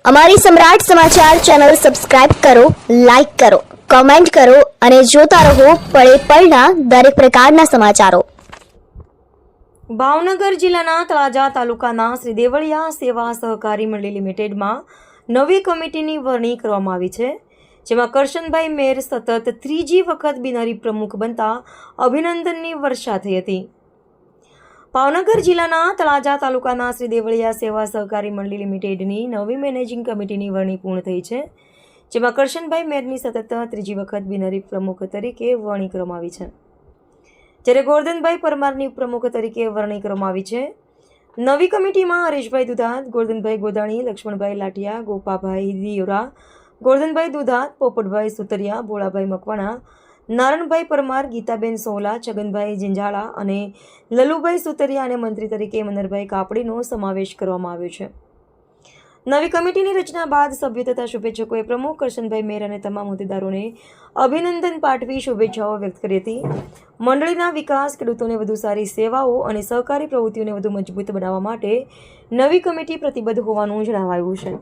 અમારી સમ્રાટ સમાચાર ચેનલ સબસ્ક્રાઇબ કરો, લાઈક કરો, કમેન્ટ કરો અને જોતા રહો પળે પળના દરેક પ્રકારના સમાચારો. ભાવનગર જિલ્લાના તળાજા તાલુકાના શ્રી દેવળિયા સેવા સહકારી મંડળી લિમિટેડમાં નવી કમિટીની વરણી કરવામાં આવી છે, જેમાં કરશનભાઈ મેર સતત ત્રીજી વખત બિનહરીફ પ્રમુખ બનતા અભિનંદનની વર્ષા થઈ હતી. ભાવનગર જિલ્લાના તળાજા તાલુકાના શ્રી દેવળિયા સેવા સહકારી મંડળી લિમિટેડની નવી મેનેજિંગ કમિટીની વરણી પૂર્ણ થઈ છે, જેમાં કરશનભાઈ મેરની સતત ત્રીજી વખત બિનહરીફ પ્રમુખ તરીકે વરણી કરવામાં આવી છે, જ્યારે ગોરધનભાઈ પરમારની ઉપપ્રમુખ તરીકે વરણી કરવામાં આવી છે. નવી કમિટીમાં હરેશભાઈ દુધાત, ગોરધનભાઈ ગોદાણી, લક્ષ્મણભાઈ લાઠિયા, ગોપાભાઈ દિયોરા, ગોરધનભાઈ દુધાત, પોપટભાઈ સુતરિયા, ભોળાભાઈ મકવાણા, નારણભાઈ પરમાર, ગીતાબેન સોલા, છગનભાઈ જિંજાળા અને લલુભાઈ સુતરિયા અને મંત્રી તરીકે મનરભાઈ કાપડીનો સમાવેશ કરવામાં આવ્યો છે. નવી કમિટીની રચના બાદ સભ્યો તથા શુભેચ્છકોએ પ્રમુખ કરશનભાઈ મેર અને તમામ હોદ્દેદારોને અભિનંદન પાઠવી શુભેચ્છાઓ વ્યક્ત કરી હતી. મંડળીના વિકાસ, ખેડૂતોને વધુ સારી સેવાઓ અને સહકારી પ્રવૃત્તિઓને વધુ મજબૂત બનાવવા માટે નવી કમિટી પ્રતિબદ્ધ હોવાનું જણાવાયું છે.